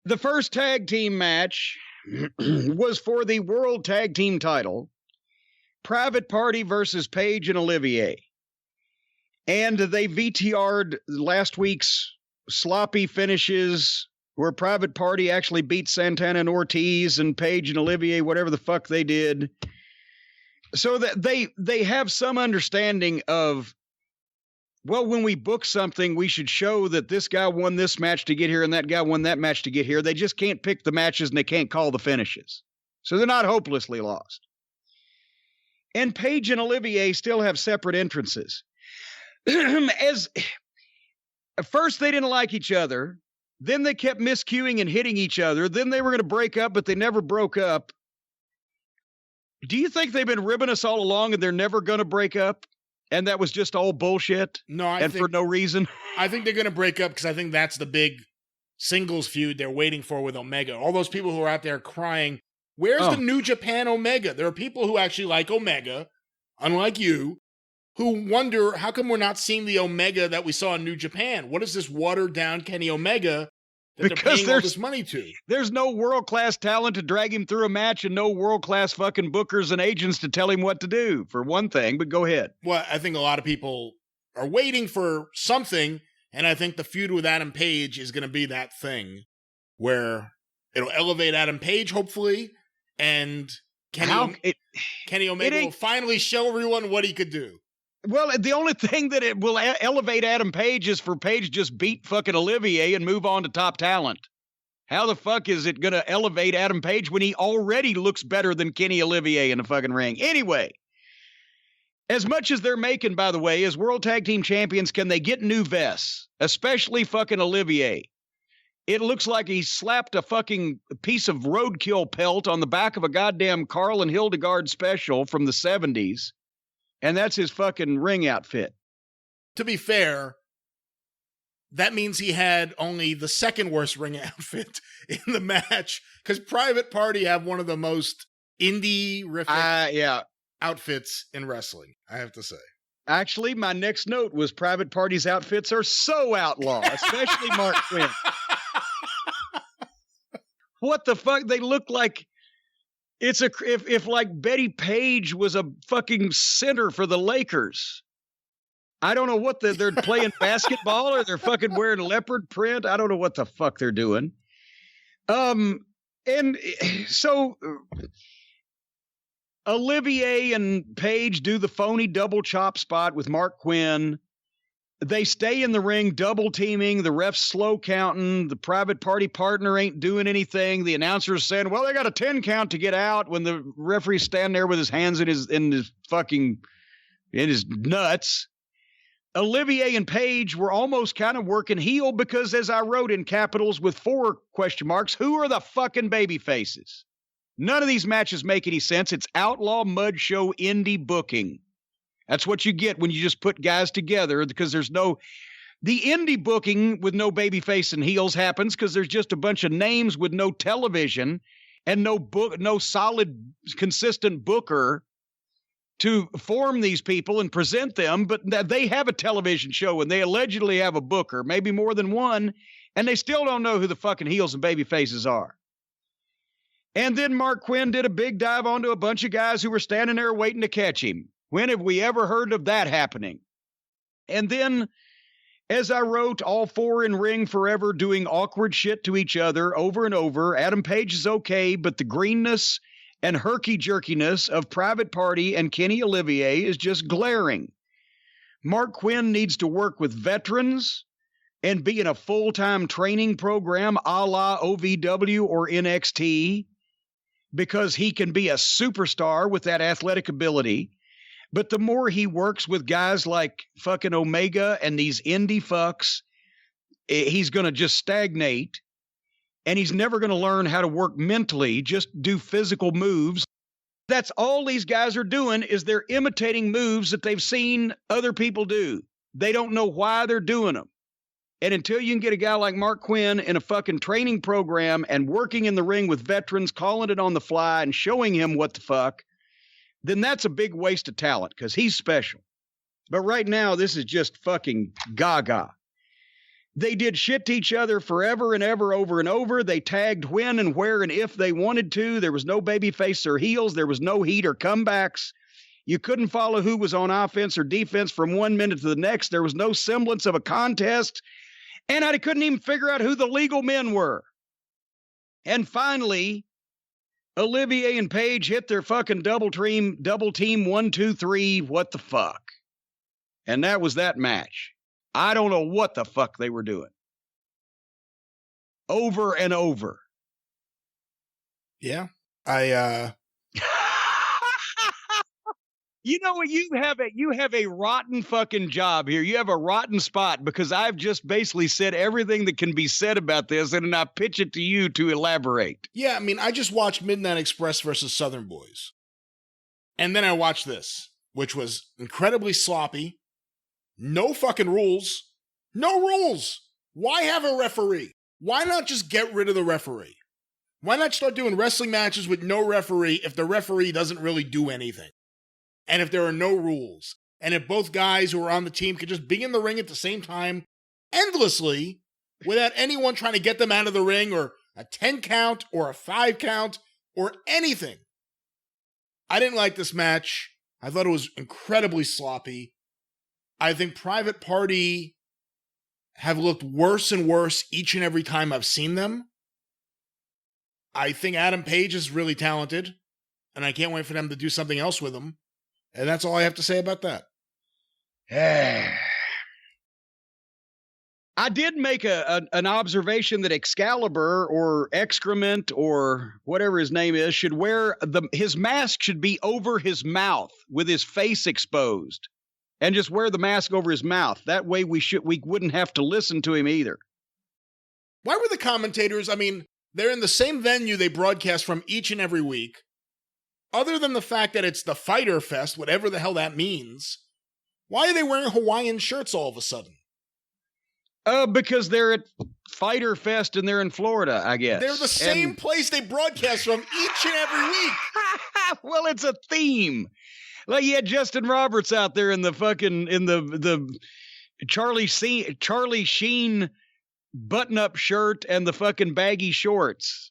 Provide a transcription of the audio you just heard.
The first tag team match was for the World Tag Team title, Private Party versus Paige and Olivier. And they VTR'd last week's sloppy finishes where Private Party actually beat Santana and Ortiz and Paige and Olivier, whatever the fuck they did. So that they have some understanding of, well, when we book something, we should show that this guy won this match to get here and that guy won that match to get here. They just can't pick the matches and they can't call the finishes. So they're not hopelessly lost. And Paige and Olivier still have separate entrances. As at first they didn't like each other. Then they kept miscuing and hitting each other. Then they were going to break up, but they never broke up. Do you think they've been ribbing us all along and they're never going to break up? And that was just all bullshit? No, I think for no reason? I think they're going to break up because I think that's the big singles feud they're waiting for with Omega. All those people who are out there crying, where's the New Japan Omega? There are people who actually like Omega, unlike you, who wonder, how come we're not seeing the Omega that we saw in New Japan? What is this watered-down Kenny Omega that they're paying all this money to? There's no world-class talent to drag him through a match and no world-class fucking bookers and agents to tell him what to do, for one thing, but go ahead. Well, I think a lot of people are waiting for something, and I think the feud with Adam Page is going to be that thing where it'll elevate Adam Page, hopefully, and Kenny Omega will finally show everyone what he could do. Well, the only thing that it will elevate Adam Page is for Page just beat fucking Olivier and move on to top talent. How the fuck is it going to elevate Adam Page when he already looks better than Kenny Olivier in the fucking ring? Anyway, as much as they're making, by the way, as World Tag Team Champions, can they get new vests? Especially fucking Olivier. It looks like he slapped a fucking piece of roadkill pelt on the back of a goddamn Carl and Hildegard special from the 70s. And that's his fucking ring outfit. To be fair, that means he had only the second worst ring outfit in the match, because Private Party have one of the most indie-rific outfits in wrestling, I have to say. Actually, my next note was Private Party's outfits are so outlaw, especially Mark Quinn. What the fuck? They look like... It's if like Betty Page was a fucking center for the Lakers. I don't know what they're playing basketball or they're fucking wearing leopard print. I don't know what the fuck they're doing. And so Olivier and Page do the phony double chop spot with Mark Quinn. They stay in the ring, double teaming. The ref's slow counting. The Private Party partner ain't doing anything. The announcer's saying, well, they got a 10 count to get out, when the referee's standing there with his hands in his nuts. Olivier and Page were almost kind of working heel because, as I wrote in capitals with 4 question marks, who are the fucking baby faces? None of these matches make any sense. It's outlaw mud show indie booking. That's what you get when you just put guys together, because the indie booking with no babyface and heels happens because there's just a bunch of names with no television and no solid, consistent booker to form these people and present them. But they have a television show and they allegedly have a booker, maybe more than one, and they still don't know who the fucking heels and babyfaces are. And then Mark Quinn did a big dive onto a bunch of guys who were standing there waiting to catch him. When have we ever heard of that happening? And then, as I wrote, all 4 in ring forever doing awkward shit to each other over and over. Adam Page is okay, but the greenness and herky-jerkiness of Private Party and Kenny Olivier is just glaring. Mark Quinn needs to work with veterans and be in a full-time training program a la OVW or NXT, because he can be a superstar with that athletic ability. But the more he works with guys like fucking Omega and these indie fucks, he's going to just stagnate, and he's never going to learn how to work mentally, just do physical moves. That's all these guys are doing, is they're imitating moves that they've seen other people do. They don't know why they're doing them. And until you can get a guy like Mark Quinn in a fucking training program and working in the ring with veterans, calling it on the fly and showing him what the fuck, then that's a big waste of talent, because he's special. But right now, this is just fucking gaga. They did shit to each other forever and ever, over and over. They tagged when and where and if they wanted to. There was no babyface or heels. There was no heat or comebacks. You couldn't follow who was on offense or defense from 1 minute to the next. There was no semblance of a contest. And I couldn't even figure out who the legal men were. And finally, Olivier and Paige hit their fucking double team 1, 2, 3. What the fuck? And that was that match. I don't know what the fuck they were doing. Over and over. Yeah. You know what? You have a rotten fucking job here. You have a rotten spot because I've just basically said everything that can be said about this, and then I pitch it to you to elaborate. Yeah, I mean, I just watched Midnight Express versus Southern Boys. And then I watched this, which was incredibly sloppy. No fucking rules. No rules. Why have a referee? Why not just get rid of the referee? Why not start doing wrestling matches with no referee if the referee doesn't really do anything? And if there are no rules? And if both guys who are on the team could just be in the ring at the same time endlessly without anyone trying to get them out of the ring or a 10 count or a 5 count or anything. I didn't like this match. I thought it was incredibly sloppy. I think Private Party have looked worse and worse each and every time I've seen them. I think Adam Page is really talented, and I can't wait for them to do something else with him. And that's all I have to say about that. I did make an observation that Excalibur or Excrement or whatever his name is should wear his mask should be over his mouth with his face exposed. And just wear the mask over his mouth. That way we wouldn't have to listen to him either. Why were the commentators, I mean, they're in the same venue they broadcast from each and every week. Other than the fact that it's the Fyter Fest, whatever the hell that means, why are they wearing Hawaiian shirts all of a sudden? Because they're at Fyter Fest and they're in Florida, I guess. They're the same place they broadcast from each and every week. Well, it's a theme. Like you had Justin Roberts out there in the fucking the Charlie Sheen button-up shirt and the fucking baggy shorts.